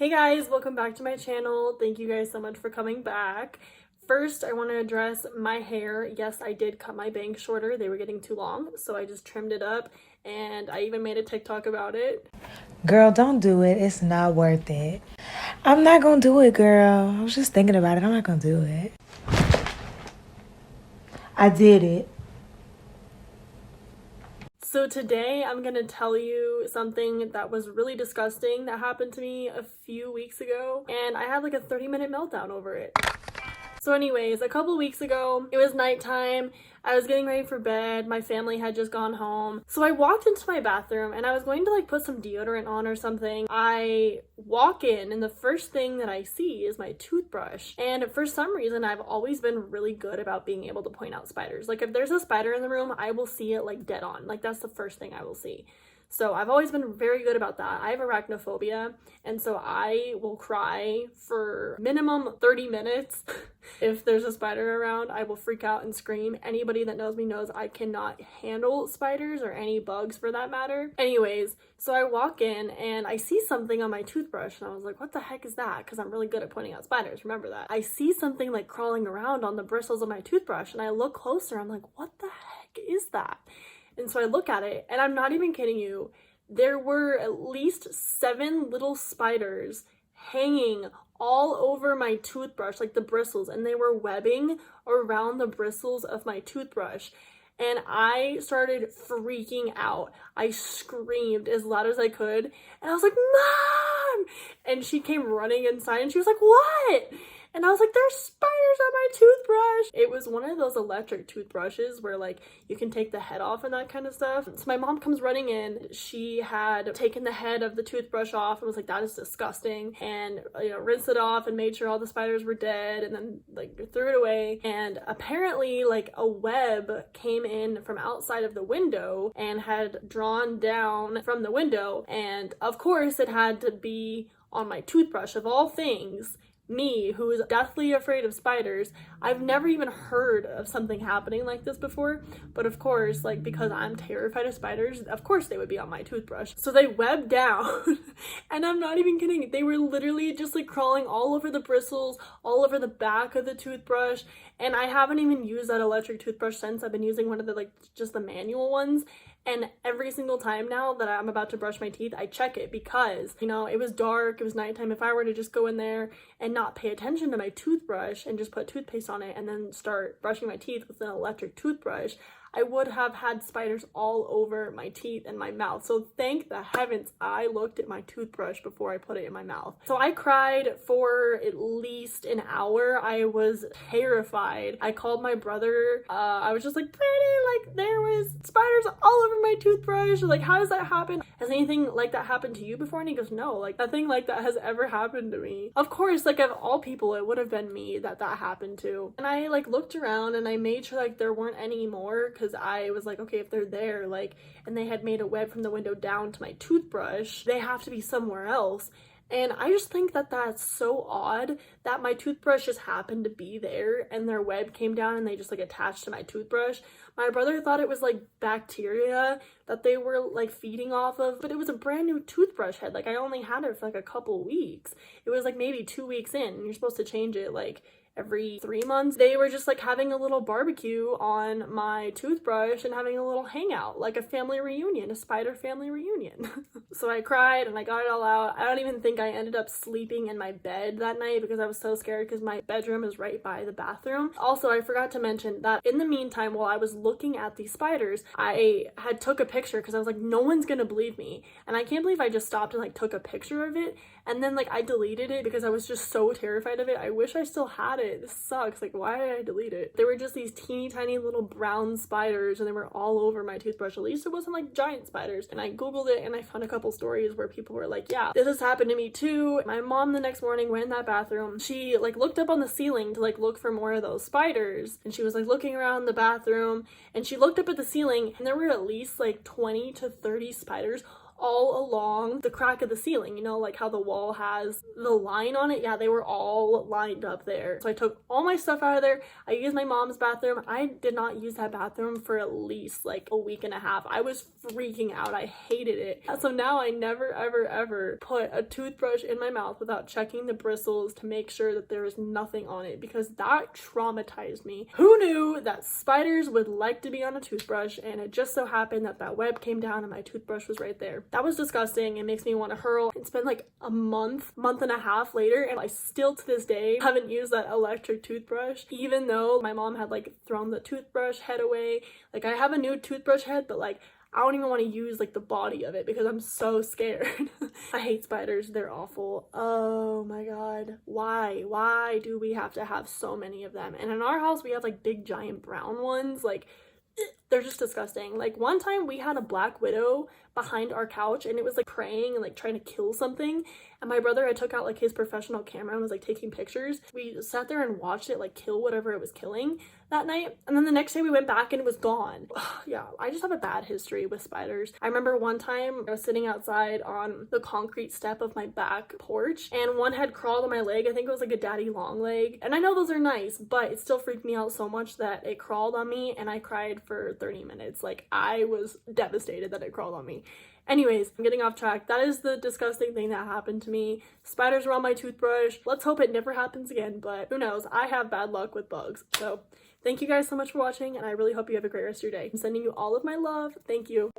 Hey guys, welcome back to my channel. Thank you guys so much for coming back. First, I want to address my hair. Yes, I did cut my bangs shorter. They were getting too long, so I just trimmed it up, and I even made a TikTok about it. Girl, don't do it. It's not worth it. I'm not gonna do it, girl. I was just thinking about it. I'm not gonna do it. I did it. So today I'm gonna tell you something that was really disgusting that happened to me a few weeks ago, and I had like a 30-minute meltdown over it. So anyways, a couple weeks ago, it was nighttime. I was getting ready for bed. My family had just gone home. So I walked into my bathroom and I was going to like put some deodorant on or something. I walk in and the first thing that I see is my toothbrush. And for some reason, I've always been really good about being able to point out spiders. Like if there's a spider in the room, I will see it like dead on. Like that's the first thing I will see. So I've always been very good about that. I have arachnophobia, and so I will cry for minimum 30 minutes. If there's a spider around, I will freak out and scream. Anybody that knows me knows I cannot handle spiders or any bugs for that matter. Anyways, so I walk in and I see something on my toothbrush and I was like, what the heck is that? Because I'm really good at pointing out spiders, remember that. I see something like crawling around on the bristles of my toothbrush and I look closer, I'm like, what the heck is that? And so I look at it, and I'm not even kidding you, there were at least 7 little spiders hanging all over my toothbrush, like the bristles, and they were webbing around the bristles of my toothbrush. And I started freaking out. I screamed as loud as I could, and I was like, Mom! And she came running inside, and she was like, what? And I was like, there's spiders on my toothbrush. It was one of those electric toothbrushes where like you can take the head off and that kind of stuff. So my mom comes running in. She had taken the head of the toothbrush off and was like, that is disgusting. And, rinsed it off and made sure all the spiders were dead and then like threw it away. And apparently like a web came in from outside of the window and had drawn down from the window. And of course it had to be on my toothbrush of all things. Me, who is deathly afraid of spiders, I've never even heard of something happening like this before, but of course, like, because I'm terrified of spiders, of course they would be on my toothbrush. So they webbed down, and I'm not even kidding, they were literally just like crawling all over the bristles, all over the back of the toothbrush, and I haven't even used that electric toothbrush since. I've been using one of the, like, just the manual ones. And every single time now that I'm about to brush my teeth, I check it because, it was dark, it was nighttime. If I were to just go in there and not pay attention to my toothbrush and just put toothpaste on it and then start brushing my teeth with an electric toothbrush, I would have had spiders all over my teeth and my mouth. So thank the heavens I looked at my toothbrush before I put it in my mouth. So I cried for at least an hour. I was terrified. I called my brother. I was just like, Brandon, like there was spiders all over my toothbrush. Like, how does that happen? Has anything like that happened to you before? And he goes, no, like nothing like that has ever happened to me. Of course, like of all people, it would have been me that happened to. And I like looked around and I made sure like there weren't any more, because I was like, okay, if they're there, like, and they had made a web from the window down to my toothbrush, they have to be somewhere else. And I just think that that's so odd that my toothbrush just happened to be there and their web came down and they just like attached to my toothbrush. My brother thought it was like bacteria that they were like feeding off of, but it was a brand new toothbrush head. Like I only had it for like a couple weeks. It was like maybe 2 weeks in, and you're supposed to change it like every 3 months. They were just like having a little barbecue on my toothbrush and having a little hangout, like a family reunion, a spider family reunion. So I cried and I got it all out. I don't even think I ended up sleeping in my bed that night because I was so scared, because my bedroom is right by the bathroom. Also, I forgot to mention that in the meantime, while I was looking at these spiders, I had took a picture because I was like, no one's gonna believe me. And I can't believe I just stopped and like took a picture of it. And then like I deleted it because I was just so terrified of it. I wish I still had it. This sucks. Like, why did I delete it? There were just these teeny tiny little brown spiders and they were all over my toothbrush. At least it wasn't like giant spiders. And I googled it and I found a couple stories where people were like, yeah, this has happened to me too. My mom the next morning went in that bathroom. She like looked up on the ceiling to like look for more of those spiders, and she was like looking around the bathroom and she looked up at the ceiling and there were at least like 20 to 30 spiders all along the crack of the ceiling, you know, like how the wall has the line on it. Yeah, they were all lined up there. So I took all my stuff out of there. I used my mom's bathroom. I did not use that bathroom for at least like a week and a half. I was freaking out. I hated it. So now I never ever put a toothbrush in my mouth without checking the bristles to make sure that there is nothing on it, because that traumatized me. Who knew that spiders would like to be on a toothbrush? And it just so happened that that web came down and my toothbrush was right there. That was disgusting. It makes me want to hurl. It's been like a month and a half later, and I still to this day haven't used that electric toothbrush, even though my mom had like thrown the toothbrush head away. Like, I have a new toothbrush head, but like I don't even want to use like the body of it because I'm so scared. I hate spiders. They're awful. Oh my god. Why do we have to have so many of them? And in our house we have like big giant brown ones. Like, they're just disgusting. Like, one time we had a black widow behind our couch and it was like praying and like trying to kill something, and my brother had took out like his professional camera and was like taking pictures. We sat there and watched it like kill whatever it was killing that night, and then the next day we went back and it was gone. Yeah, I just have a bad history with spiders. I remember one time I was sitting outside on the concrete step of my back porch and one had crawled on my leg. I think it was like a daddy long leg, and I know those are nice, but it still freaked me out so much that it crawled on me and I cried for 30 minutes. Like, I was devastated that it crawled on me. Anyways, I'm getting off track. That is the disgusting thing that happened to me. Spiders were on my toothbrush. Let's hope it never happens again, but who knows? I have bad luck with bugs. So thank you guys so much for watching, and I really hope you have a great rest of your day. I'm sending you all of my love. Thank you.